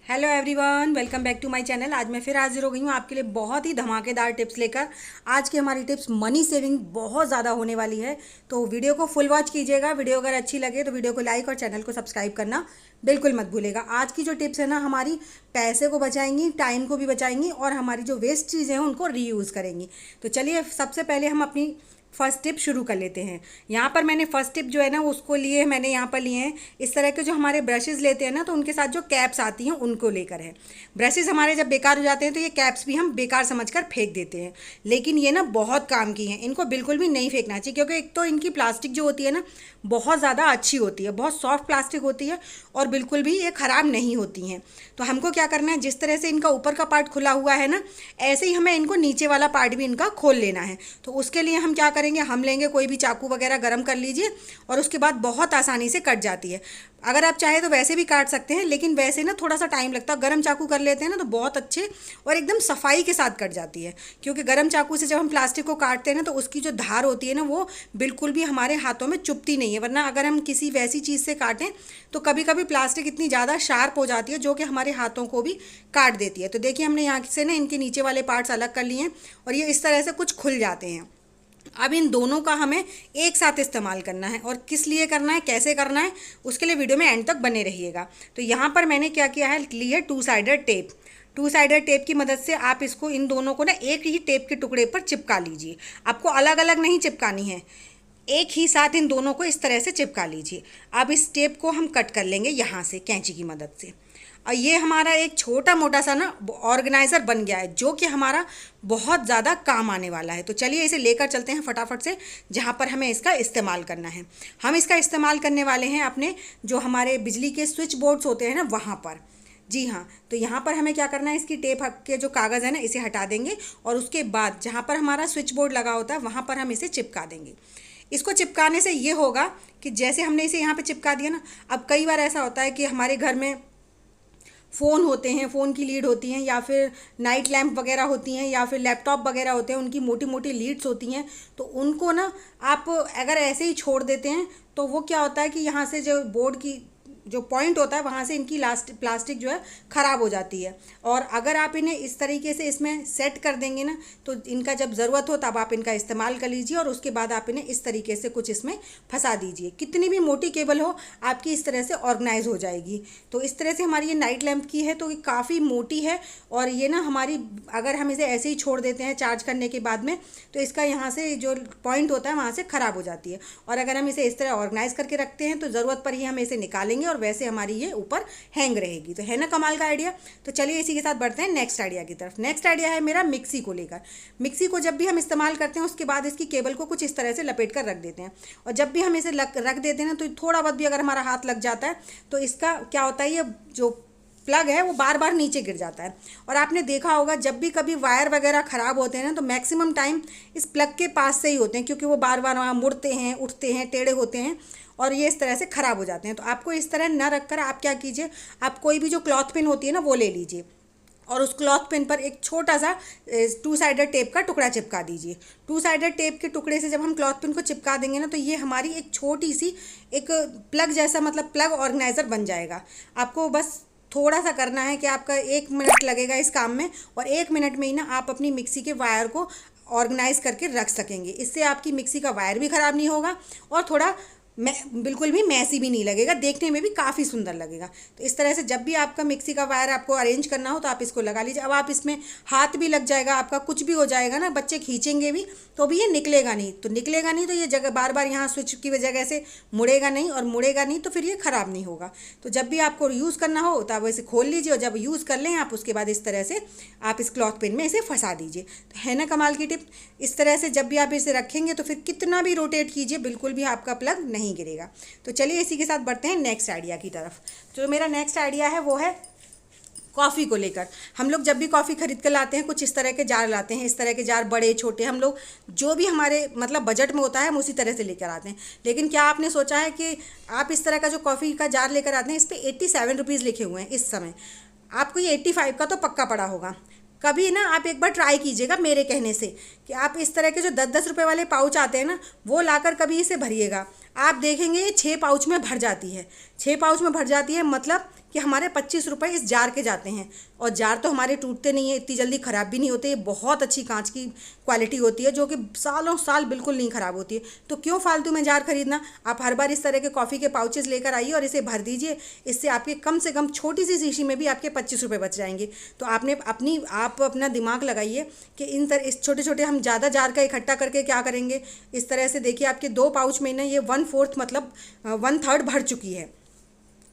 Hello everyone, welcome back to my channel. आज मैं फिर हाजिर हो गई हूँ आपके लिए बहुत ही धमाकेदार टिप्स लेकर। आज की हमारी टिप्स मनी सेविंग बहुत ज़्यादा होने वाली है, तो वीडियो को फुल वॉच कीजिएगा। वीडियो अगर अच्छी लगे तो वीडियो को लाइक और चैनल को सब्सक्राइब करना बिल्कुल मत भूलिएगा। आज की जो टिप्स है ना, हमारी पैसे को बचाएंगी, टाइम को भी बचाएंगी और हमारी जो वेस्ट चीज़ें हैं उनको रीयूज़ करेंगी। तो चलिए सबसे पहले हम अपनी फर्स्ट टिप शुरू कर लेते हैं। यहाँ पर मैंने फर्स्ट टिप जो है ना उसको लिए मैंने यहाँ पर लिए हैं इस तरह के जो हमारे ब्रशेज़ लेते हैं ना, तो उनके साथ जो कैप्स आती हैं उनको लेकर है। ब्रशेज़ हमारे जब बेकार हो जाते हैं तो ये कैप्स भी हम बेकार समझकर फेंक देते हैं, लेकिन ये ना बहुत काम की हैं। इनको बिल्कुल भी नहीं फेंकना चाहिए, क्योंकि एक तो इनकी प्लास्टिक जो होती है ना बहुत ज़्यादा अच्छी होती है, बहुत सॉफ्ट प्लास्टिक होती है और बिल्कुल भी ये ख़राब नहीं होती हैं। तो हमको क्या करना है, जिस तरह से इनका ऊपर का पार्ट खुला हुआ है ना, ऐसे ही हमें इनको नीचे वाला पार्ट भी इनका खोल लेना है। तो उसके लिए हम क्या करेंगे, हम लेंगे कोई भी चाकू वगैरह गरम कर लीजिए और उसके बाद बहुत आसानी से कट जाती है। अगर आप चाहे तो वैसे भी काट सकते हैं, लेकिन वैसे ना थोड़ा सा टाइम लगता है। गरम चाकू कर लेते हैं ना तो बहुत अच्छे और एकदम सफाई के साथ कट जाती है, क्योंकि गरम चाकू से जब हम प्लास्टिक को काटते हैं ना तो उसकी जो धार होती है ना वो बिल्कुल भी हमारे हाथों में चुभती नहीं है। वरना अगर हम किसी वैसी चीज़ से काटें तो कभी कभी प्लास्टिक इतनी ज़्यादा शार्प हो जाती है जो कि हमारे हाथों को भी काट देती है। तो देखिए हमने यहाँ से ना इनके नीचे वाले पार्ट्स अलग कर लिए हैं और ये इस तरह से कुछ खुल जाते हैं। अब इन दोनों का हमें एक साथ इस्तेमाल करना है, और किस लिए करना है, कैसे करना है, उसके लिए वीडियो में एंड तक बने रहिएगा। तो यहाँ पर मैंने क्या किया है, ली है two sided tape. Two sided tape की मदद से आप इसको इन दोनों को ना एक ही टेप के टुकड़े पर चिपका लीजिए। आपको अलग अलग नहीं चिपकानी है, एक ही साथ इन दोनों को इस तरह से चिपका लीजिए। अब इस टेप को हम कट कर लेंगे यहाँ से कैंची की मदद से। और ये हमारा एक छोटा मोटा सा ना ऑर्गेनाइज़र बन गया है, जो कि हमारा बहुत ज़्यादा काम आने वाला है। तो चलिए इसे लेकर चलते हैं फटाफट से जहाँ पर हमें इसका इस्तेमाल करना है। हम इसका इस्तेमाल करने वाले हैं अपने जो हमारे बिजली के स्विच बोर्ड्स होते हैं ना वहाँ पर। जी हाँ, तो यहाँ पर हमें क्या करना है, इसकी टेप के जो कागज़ है ना इसे हटा देंगे और उसके बाद जहाँ पर हमारा स्विच बोर्ड लगा होता है वहाँ पर हम इसे चिपका देंगे। इसको चिपकाने से ये होगा कि जैसे हमने इसे यहाँ पे चिपका दिया ना, अब कई बार ऐसा होता है कि हमारे घर में फ़ोन होते हैं, फ़ोन की लीड होती हैं, या फिर नाइट लैंप वगैरह होती हैं, या फिर लैपटॉप वगैरह होते हैं, उनकी मोटी मोटी लीड्स होती हैं। तो उनको ना आप अगर ऐसे ही छोड़ देते हैं तो वो क्या होता है कि यहाँ से जो बोर्ड की जो पॉइंट होता है वहाँ से इनकी प्लास्टिक जो है ख़राब हो जाती है। और अगर आप इन्हें इस तरीके से इसमें सेट कर देंगे ना, तो इनका जब ज़रूरत हो तब आप इनका इस्तेमाल कर लीजिए और उसके बाद आप इन्हें इस तरीके से कुछ इसमें फंसा दीजिए। कितनी भी मोटी केबल हो आपकी इस तरह से ऑर्गेनाइज हो जाएगी। तो इस तरह से हमारी ये नाइट लैंप की है, तो ये काफ़ी मोटी है और ये ना हमारी, अगर हम इसे ऐसे ही छोड़ देते हैं चार्ज करने के बाद में, तो इसका यहाँ से जो पॉइंट होता है वहाँ से ख़राब हो जाती है। और अगर हम इसे इस तरह ऑर्गेनाइज करके रखते हैं तो ज़रूरत पर ही हम इसे निकालेंगे और वैसे हमारी ये ऊपर हैंग रहेगी। तो है ना कमाल का आइडिया। तो चलिए इसी के साथ बढ़ते हैं नेक्स्ट आइडिया की तरफ। नेक्स्ट आइडिया है मेरा मिक्सी को लेकर। मिक्सी को जब भी हम इस्तेमाल करते हैं उसके बाद इसकी केबल को कुछ इस तरह से लपेट कर रख देते हैं, और जब भी हम इसे रख देते हैं ना तो थोड़ा बहुत भी अगर हमारा हाथ लग जाता है तो इसका क्या होता है, ये जो प्लग है वो बार बार नीचे गिर जाता है। और आपने देखा होगा जब भी कभी वायर वगैरह ख़राब होते हैं ना तो मैक्सिमम टाइम इस प्लग के पास से ही होते हैं, क्योंकि वो बार बार वहाँ मुड़ते हैं, उठते हैं, टेढ़े होते हैं और ये इस तरह से ख़राब हो जाते हैं। तो आपको इस तरह ना रखकर आप क्या कीजिए, आप कोई भी जो क्लॉथ पिन होती है ना वो ले लीजिए और उस क्लॉथ पिन पर एक छोटा सा टू साइडेड टेप का टुकड़ा चिपका दीजिए। टू साइडेड टेप के टुकड़े से जब हम क्लॉथ पिन को चिपका देंगे ना तो ये हमारी एक छोटी सी एक प्लग जैसा, मतलब प्लग ऑर्गेनाइज़र बन जाएगा। आपको बस थोड़ा सा करना है कि आपका 1 मिनट लगेगा इस काम में, और 1 मिनट में ही ना आप अपनी मिक्सी के वायर को ऑर्गेनाइज करके रख सकेंगे। इससे आपकी मिक्सी का वायर भी ख़राब नहीं होगा और थोड़ा बिल्कुल भी मैसी भी नहीं लगेगा, देखने में भी काफ़ी सुंदर लगेगा। तो इस तरह से जब भी आपका मिक्सी का वायर आपको अरेंज करना हो तो आप इसको लगा लीजिए। अब आप इसमें हाथ भी लग जाएगा आपका, कुछ भी हो जाएगा ना, बच्चे खींचेंगे भी तो भी ये निकलेगा नहीं। तो निकलेगा नहीं तो ये जगह बार बार यहाँ स्विच की जगह से मुड़ेगा नहीं, और मुड़ेगा नहीं तो फिर ये ख़राब नहीं होगा। तो जब भी आपको यूज़ करना हो तो आप इसे खोल लीजिए और जब यूज़ कर लें आप उसके बाद इस तरह से आप इस क्लॉथ पिन में इसे फंसा दीजिए। तो है ना कमाल की टिप। इस तरह से जब भी आप इसे रखेंगे तो फिर कितना भी रोटेट कीजिए बिल्कुल भी आपका प्लग नहीं गिरेगा। तो चलिए इसी के साथ बढ़ते हैं नेक्स्ट आइडिया की तरफ। जो मेरा नेक्स्ट आइडिया है वो है कॉफ़ी को लेकर। हम लोग जब भी कॉफ़ी खरीद कर लाते हैं कुछ इस तरह के जार लाते हैं, इस तरह के जार बड़े छोटे, हम लोग जो भी हमारे मतलब बजट में होता है हम उसी तरह से लेकर आते हैं। लेकिन क्या आपने सोचा है कि आप इस तरह का जो कॉफ़ी का जार लेकर आते हैं इस पर 87 रुपीज़ लिखे हुए हैं इस समय, आपको ये 85 का तो पक्का पड़ा होगा। कभी ना आप एक बार ट्राई कीजिएगा मेरे कहने से कि आप इस तरह के जो 10-10 रुपये वाले पाउच आते हैं ना वो लाकर कभी इसे भरिएगा। आप देखेंगे ये 6 पाउच में भर जाती है, 6 पाउच में भर जाती है, मतलब कि हमारे 25 रुपये इस जार के जाते हैं। और जार तो हमारे टूटते नहीं है, इतनी जल्दी ख़राब भी नहीं होते, ये बहुत अच्छी कांच की क्वालिटी होती है जो कि सालों साल बिल्कुल नहीं ख़राब होती है। तो क्यों फालतू में जार खरीदना, आप हर बार इस तरह के कॉफ़ी के पाउचेस लेकर आइए और इसे भर दीजिए। इससे आपके कम से कम छोटी सी शीशी में भी आपके 25 रुपये बच जाएंगे। तो आप अपना दिमाग लगाइए कि इस छोटे छोटे हम ज़्यादा जार का इकट्ठा करके क्या करेंगे। इस तरह से देखिए आपके 2 पाउच में ना ये 1/4 मतलब 1/3 भर चुकी है।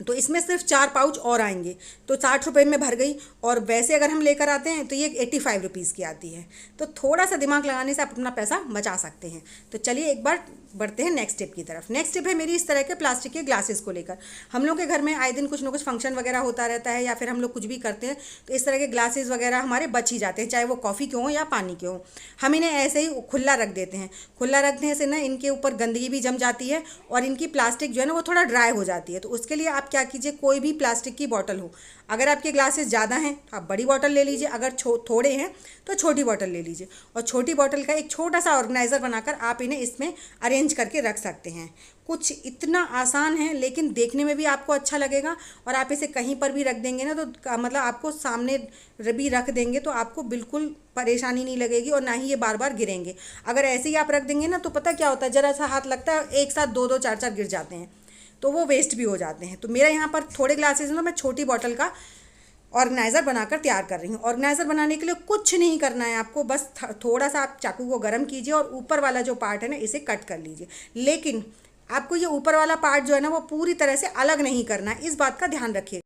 तो इसमें सिर्फ 4 पाउच और आएंगे तो 60 रुपये में भर गई। और वैसे अगर हम लेकर आते हैं तो ये 85 रुपीज़ की आती है। तो थोड़ा सा दिमाग लगाने से आप अपना पैसा बचा सकते हैं। तो चलिए एक बार बढ़ते हैं नेक्स्ट टिप की तरफ। नेक्स्ट टिप है मेरी इस तरह के प्लास्टिक के ग्लासेस को लेकर। हम लोग के घर में आए दिन कुछ ना कुछ फंक्शन वगैरह होता रहता है या फिर हम लोग कुछ भी करते हैं तो इस तरह के ग्लासेस वगैरह हमारे बच ही जाते हैं, चाहे वो कॉफ़ी के हों या पानी के हों। हम इन्हें ऐसे ही खुला रख देते हैं। खुला रखने से ना इनके ऊपर गंदगी भी जम जाती है और इनकी प्लास्टिक जो है ना वो थोड़ा ड्राई हो जाती है। तो उसके लिए आप क्या कीजिए, कोई भी प्लास्टिक की बॉटल हो, अगर आपके ग्लासेस ज़्यादा हैं तो आप बड़ी बॉटल ले लीजिए, अगर थोड़े हैं तो छोटी बॉटल ले लीजिए। और छोटी बॉटल का एक छोटा सा ऑर्गेनाइज़र बनाकर आप इन्हें इसमें अरेंज करके रख सकते हैं। कुछ इतना आसान है लेकिन देखने में भी आपको अच्छा लगेगा। और आप इसे कहीं पर भी रख देंगे ना तो मतलब आपको सामने भी रख देंगे तो आपको बिल्कुल परेशानी नहीं लगेगी और ना ही ये बार बार गिरेंगे। अगर ऐसे ही आप रख देंगे ना तो पता क्या होता है, ज़रा सा हाथ लगता है, एक साथ 2-2 4-4 गिर जाते हैं तो वो वेस्ट भी हो जाते हैं। तो मेरा यहाँ पर थोड़े ग्लासेस हैं तो मैं छोटी बॉटल का ऑर्गेनाइज़र बनाकर तैयार कर रही हूँ। ऑर्गेनाइज़र बनाने के लिए कुछ नहीं करना है आपको, बस थोड़ा सा आप चाकू को गर्म कीजिए और ऊपर वाला जो पार्ट है ना इसे कट कर लीजिए। लेकिन आपको ये ऊपर वाला पार्ट जो है ना वो पूरी तरह से अलग नहीं करना है, इस बात का ध्यान रखिए।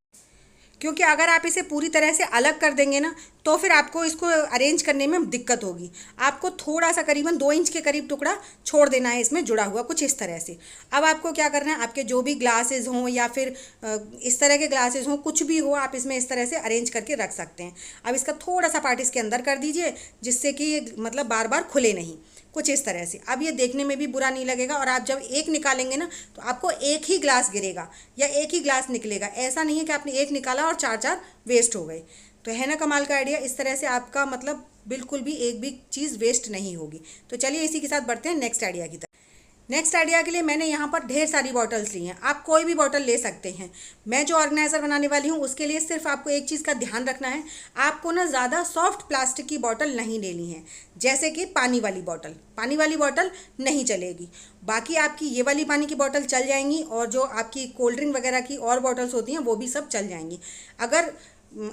क्योंकि अगर आप इसे पूरी तरह से अलग कर देंगे ना तो फिर आपको इसको अरेंज करने में दिक्कत होगी। आपको थोड़ा सा करीबन 2 इंच के करीब टुकड़ा छोड़ देना है इसमें जुड़ा हुआ, कुछ इस तरह से। अब आपको क्या करना है, आपके जो भी ग्लासेस हों या फिर इस तरह के ग्लासेस हों, कुछ भी हो, आप इसमें इस तरह से अरेंज करके रख सकते हैं। अब इसका थोड़ा सा पार्ट इसके अंदर कर दीजिए जिससे कि ये मतलब बार बार खुले नहीं, कुछ इस तरह से। अब ये देखने में भी बुरा नहीं लगेगा और आप जब एक निकालेंगे ना तो आपको एक ही ग्लास गिरेगा या एक ही ग्लास निकलेगा। ऐसा नहीं है कि आपने एक निकाला और 4-4 वेस्ट हो गए। तो है ना कमाल का आइडिया, इस तरह से आपका मतलब बिल्कुल भी एक भी चीज़ वेस्ट नहीं होगी। तो चलिए इसी के साथ बढ़ते हैं नेक्स्ट आइडिया की तरफ। नेक्स्ट आइडिया के लिए मैंने यहाँ पर ढेर सारी बॉटल्स ली हैं, आप कोई भी बॉटल ले सकते हैं। मैं जो ऑर्गेनाइज़र बनाने वाली हूँ उसके लिए सिर्फ आपको एक चीज़ का ध्यान रखना है, आपको ना ज़्यादा सॉफ्ट प्लास्टिक की बॉटल नहीं लेनी है। जैसे कि पानी वाली बॉटल नहीं चलेगी। बाकी आपकी ये वाली पानी की बॉटल चल जाएंगी और जो आपकी कोल्ड ड्रिंक वगैरह की और बॉटल्स होती हैं वो भी सब चल जाएंगी। अगर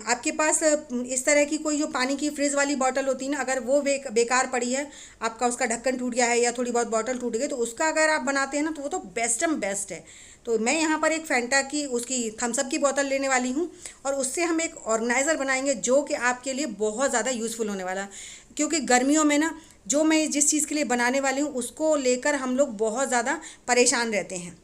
आपके पास इस तरह की कोई जो पानी की फ्रिज वाली बॉटल होती है ना, अगर वो बेकार पड़ी है, आपका उसका ढक्कन टूट गया है या थोड़ी बहुत बॉटल टूट गई, तो उसका अगर आप बनाते हैं ना तो वो तो बेस्ट है। तो मैं यहाँ पर एक फैंटा की उसकी थम्स अप की बोतल लेने वाली हूँ और उससे हम एक ऑर्गेनाइज़र बनाएंगे जो कि आपके लिए बहुत ज़्यादा यूज़फुल होने वाला है। क्योंकि गर्मियों में ना जो मैं जिस चीज़ के लिए बनाने वाली हूँ उसको लेकर हम लोग बहुत ज़्यादा परेशान रहते हैं।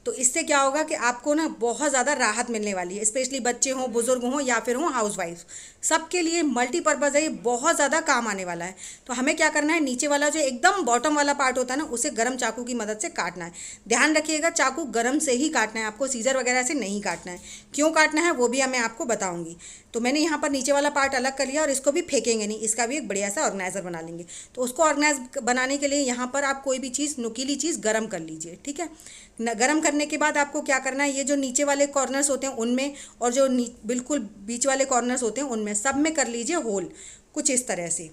तो इससे क्या होगा कि आपको ना बहुत ज़्यादा राहत मिलने वाली है, स्पेशली बच्चे हों, बुज़ुर्ग हों या फिर हों हाउसवाइफ, सबके लिए मल्टीपर्पज़ है, ये बहुत ज़्यादा काम आने वाला है। तो हमें क्या करना है, नीचे वाला जो एकदम बॉटम वाला पार्ट होता है ना उसे गर्म चाकू की मदद से काटना है। ध्यान रखिएगा चाकू गर्म से ही काटना है, आपको सीजर वगैरह से नहीं काटना है। क्यों काटना है वो भी मैं आपको बताऊँगी। तो मैंने यहाँ पर नीचे वाला पार्ट अलग कर लिया और इसको भी फेंकेंगे नहीं, इसका भी एक बढ़िया सा ऑर्गेनाइज़र बना लेंगे। तो उसको ऑर्गेनाइज बनाने के लिए यहाँ पर आप कोई भी चीज़, नुकीली चीज़ गर्म कर लीजिए, ठीक है। गर्म करने के बाद आपको क्या करना है, ये जो नीचे वाले कॉर्नर्स होते हैं उनमें और जो बिल्कुल बीच वाले कॉर्नर्स होते हैं उनमें सब में कर लीजिए होल, कुछ इस तरह से।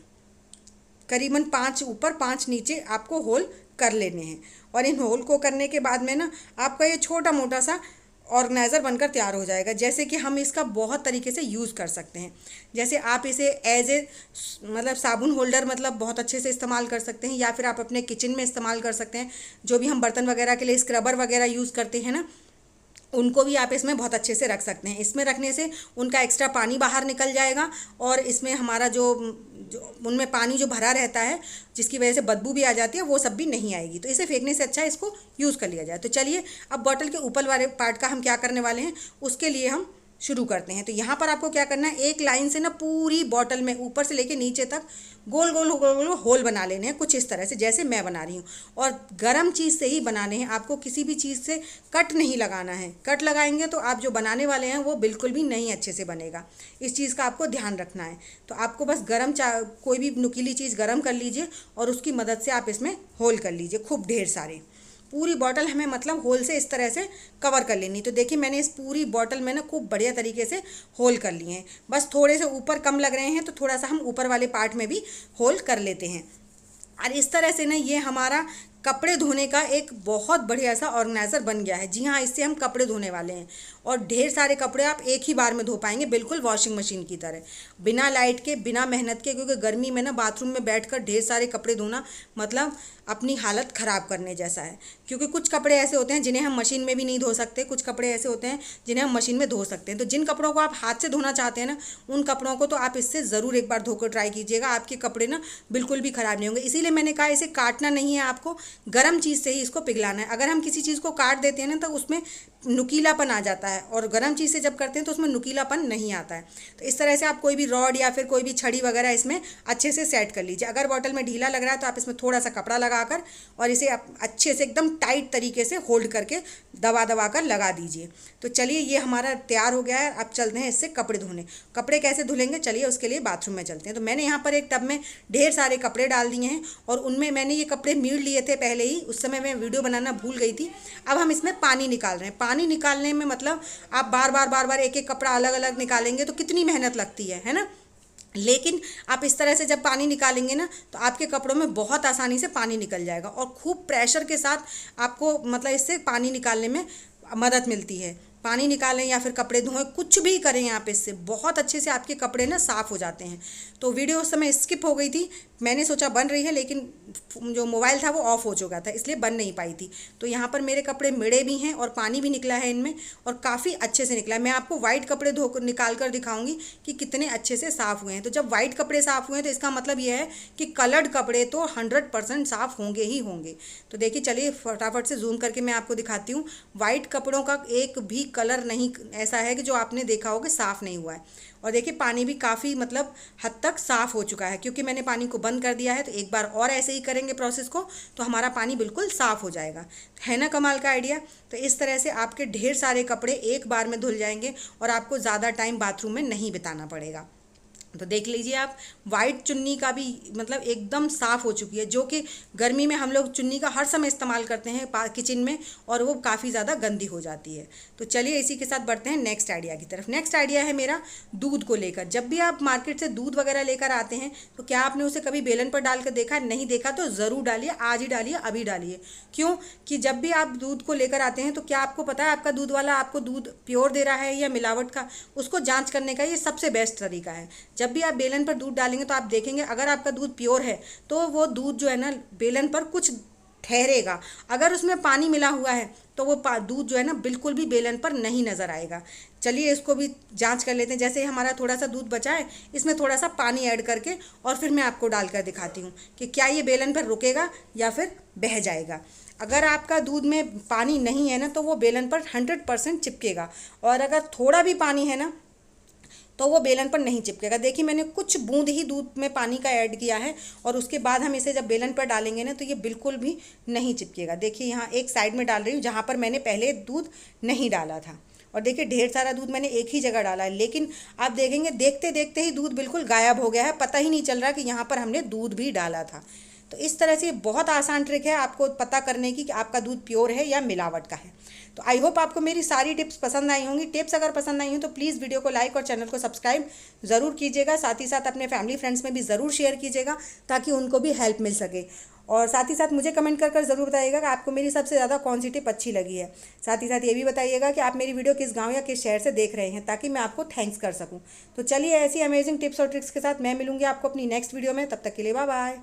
करीबन 5 ऊपर 5 नीचे आपको होल कर लेने हैं। और इन होल को करने के बाद में ना आपका ये छोटा मोटा सा ऑर्गेनाइज़र बनकर तैयार हो जाएगा। जैसे कि हम इसका बहुत तरीके से यूज़ कर सकते हैं। जैसे आप इसे एज ए मतलब साबुन होल्डर मतलब बहुत अच्छे से इस्तेमाल कर सकते हैं, या फिर आप अपने किचन में इस्तेमाल कर सकते हैं। जो भी हम बर्तन वगैरह के लिए स्क्रबर वगैरह यूज़ करते हैं ना, उनको भी आप इसमें बहुत अच्छे से रख सकते हैं। इसमें रखने से उनका एक्स्ट्रा पानी बाहर निकल जाएगा और इसमें हमारा जो उनमें पानी जो भरा रहता है जिसकी वजह से बदबू भी आ जाती है वो सब भी नहीं आएगी। तो इसे फेंकने से अच्छा इसको यूज़ कर लिया जाए। तो चलिए अब बॉटल के ऊपर वाले पार्ट का हम क्या करने वाले हैं उसके लिए हम शुरू करते हैं। तो यहाँ पर आपको क्या करना है, एक लाइन से ना पूरी बॉटल में ऊपर से लेके नीचे तक गोल गोल गोल गोल होल बना लेने हैं, कुछ इस तरह से जैसे मैं बना रही हूँ। और गर्म चीज़ से ही बनाने हैं, आपको किसी भी चीज़ से कट नहीं लगाना है। कट लगाएंगे तो आप जो बनाने वाले हैं वो बिल्कुल भी नहीं अच्छे से बनेगा। इस चीज़ का आपको ध्यान रखना है। तो आपको बस कोई भी नुकीली चीज़ गर्म कर लीजिए और उसकी मदद से आप इसमें होल कर लीजिए खूब ढेर सारे। पूरी बॉटल हमें मतलब होल से इस तरह से कवर कर लेनी। तो देखिए मैंने इस पूरी बॉटल में ना खूब बढ़िया तरीके से होल कर लिए हैं। बस थोड़े से ऊपर कम लग रहे हैं तो थोड़ा सा हम ऊपर वाले पार्ट में भी होल कर लेते हैं। और इस तरह से ना ये हमारा कपड़े धोने का एक बहुत बढ़िया सा ऑर्गेनाइज़र बन गया है। जी हाँ, इससे हम कपड़े धोने वाले हैं और ढेर सारे कपड़े आप एक ही बार में धो पाएंगे, बिल्कुल वॉशिंग मशीन की तरह, बिना लाइट के, बिना मेहनत के। क्योंकि गर्मी में ना बाथरूम में बैठकर ढेर सारे कपड़े धोना मतलब अपनी हालत ख़राब करने जैसा है। क्योंकि कुछ कपड़े ऐसे होते हैं जिन्हें हम मशीन में भी नहीं धो सकते, कुछ कपड़े ऐसे होते हैं जिन्हें हम मशीन में धो सकते हैं। तो जिन कपड़ों को आप हाथ से धोना चाहते हैं ना, उन कपड़ों को तो आप इससे ज़रूर एक बार धोकर ट्राई कीजिएगा, आपके कपड़े ना बिल्कुल भी ख़राब नहीं होंगे। इसीलिए मैंने कहा इसे काटना नहीं है, आपको गर्म चीज़ से ही इसको पिघलाना है। अगर हम किसी चीज़ को काट देते हैं ना तो उसमें नुकीलापन आ जाता है, और गर्म चीज़ से जब करते हैं तो उसमें नुकीलापन नहीं आता है। तो इस तरह से आप कोई भी रॉड या फिर कोई भी छड़ी वगैरह इसमें अच्छे से सेट कर लीजिए। अगर बॉटल में ढीला लग रहा है तो आप इसमें थोड़ा सा कपड़ा लगाकर और इसे आप अच्छे से एकदम टाइट तरीके से होल्ड करके दबा कर लगा दीजिए। तो चलिए ये हमारा तैयार हो गया है। अब चलते हैं इससे कपड़े धोने। कपड़े कैसे धुलेंगे, चलिए उसके लिए बाथरूम में चलते हैं। तो मैंने यहाँ पर एक टब में ढेर सारे कपड़े डाल दिए हैं और उनमें मैंने ये कपड़े मीड़ लिए थे पहले ही, उस समय मैं वीडियो बनाना भूल गई थी। अब हम इसमें पानी निकाल रहे हैं। पानी निकालने में मतलब आप बार बार एक एक कपड़ा अलग अलग निकालेंगे तो कितनी मेहनत लगती है ना। लेकिन आप इस तरह से जब पानी निकालेंगे ना तो आपके कपड़ों में बहुत आसानी से पानी निकल जाएगा और खूब प्रेशर के साथ आपको मतलब इससे पानी निकालने में मदद मिलती है। पानी निकालें या फिर कपड़े धोएं, कुछ भी करें आप, इससे बहुत अच्छे से आपके कपड़े ना साफ़ हो जाते हैं। तो वीडियो उस समय स्किप हो गई थी, मैंने सोचा बन रही है लेकिन जो मोबाइल था वो ऑफ़ हो चुका था, इसलिए बन नहीं पाई थी। तो यहाँ पर मेरे कपड़े मिड़े भी हैं और पानी भी निकला है इनमें और काफ़ी अच्छे से निकला है। मैं आपको वाइट कपड़े धोकर निकाल कर दिखाऊंगी कि कितने अच्छे से साफ़ हुए हैं। तो जब वाइट कपड़े साफ़ हुए हैं तो इसका मतलब यह है कि कलर्ड कपड़े तो 100% साफ़ होंगे ही होंगे। तो देखिए चलिए फटाफट से जूम करके मैं आपको दिखाती हूँ। वाइट कपड़ों का एक भी कलर नहीं ऐसा है कि जो आपने देखा हो कि साफ़ नहीं हुआ है। और देखिए पानी भी काफ़ी मतलब हद तक साफ़ हो चुका है, क्योंकि मैंने पानी को बंद कर दिया है। तो एक बार और ऐसे ही करेंगे प्रोसेस को तो हमारा पानी बिल्कुल साफ़ हो जाएगा। है ना कमाल का आइडिया। तो इस तरह से आपके ढेर सारे कपड़े एक बार में धुल जाएंगे और आपको ज़्यादा टाइम बाथरूम में नहीं बिताना पड़ेगा। तो देख लीजिए आप, वाइट चुन्नी का भी मतलब एकदम साफ़ हो चुकी है, जो कि गर्मी में हम लोग चुन्नी का हर समय इस्तेमाल करते हैं किचन में और वो काफ़ी ज़्यादा गंदी हो जाती है। तो चलिए इसी के साथ बढ़ते हैं नेक्स्ट आइडिया की तरफ। नेक्स्ट आइडिया है मेरा दूध को लेकर। जब भी आप मार्केट से दूध वगैरह लेकर आते हैं तो क्या आपने उसे कभी बेलन पर डाल कर देखा? नहीं देखा तो ज़रूर डालिए, आज ही डालिए, अभी डालिए। क्यों कि जब भी आप दूध को लेकर आते हैं तो क्या आपको पता है आपका दूध वाला आपको दूध प्योर दे रहा है या मिलावट का, उसको जाँच करने का ये सबसे बेस्ट तरीका है। जब भी आप बेलन पर दूध डालेंगे तो आप देखेंगे अगर आपका दूध प्योर है तो वो दूध जो है ना बेलन पर कुछ ठहरेगा। अगर उसमें पानी मिला हुआ है तो वो दूध जो है ना बिल्कुल भी बेलन पर नहीं नज़र आएगा। चलिए इसको भी जांच कर लेते हैं। जैसे हमारा थोड़ा सा दूध बचा है, इसमें थोड़ा सा पानी ऐड करके और फिर मैं आपको डालकर दिखाती हूँ कि क्या ये बेलन पर रुकेगा या फिर बह जाएगा। अगर आपका दूध में पानी नहीं है ना तो वो बेलन पर 100% चिपकेगा, और अगर थोड़ा भी पानी है ना तो वो बेलन पर नहीं चिपकेगा। देखिए मैंने कुछ बूंद ही दूध में पानी का ऐड किया है और उसके बाद हम इसे जब बेलन पर डालेंगे ना तो ये बिल्कुल भी नहीं चिपकेगा। देखिए यहाँ एक साइड में डाल रही हूँ जहाँ पर मैंने पहले दूध नहीं डाला था, और देखिए ढेर सारा दूध मैंने एक ही जगह डाला है, लेकिन आप देखेंगे देखते देखते ही दूध बिल्कुल गायब हो गया है, पता ही नहीं चल रहा कि यहाँ पर हमने दूध भी डाला था। तो इस तरह से बहुत आसान ट्रिक है आपको पता करने की कि आपका दूध प्योर है या मिलावट का है। तो आई होप आपको मेरी सारी टिप्स पसंद आई होंगी। टिप्स अगर पसंद आई हो तो प्लीज़ वीडियो को लाइक और चैनल को सब्सक्राइब ज़रूर कीजिएगा। साथ ही साथ अपने फैमिली फ्रेंड्स में भी ज़रूर शेयर कीजिएगा ताकि उनको भी हेल्प मिल सके। और साथ ही साथ मुझे कमेंट कर ज़रूर बताइएगा कि आपको मेरी सबसे ज़्यादा कौन सी टिप अच्छी लगी है। साथ ही साथ ये भी बताइएगा कि आप मेरी वीडियो किस गांव या किस शहर से देख रहे हैं, ताकि मैं आपको थैंक्स कर सकूं। तो चलिए ऐसी अमेजिंग टिप्स और ट्रिक्स के साथ मैं मिलूंगी आपको अपनी नेक्स्ट वीडियो में। तब तक के लिए बाय बाय।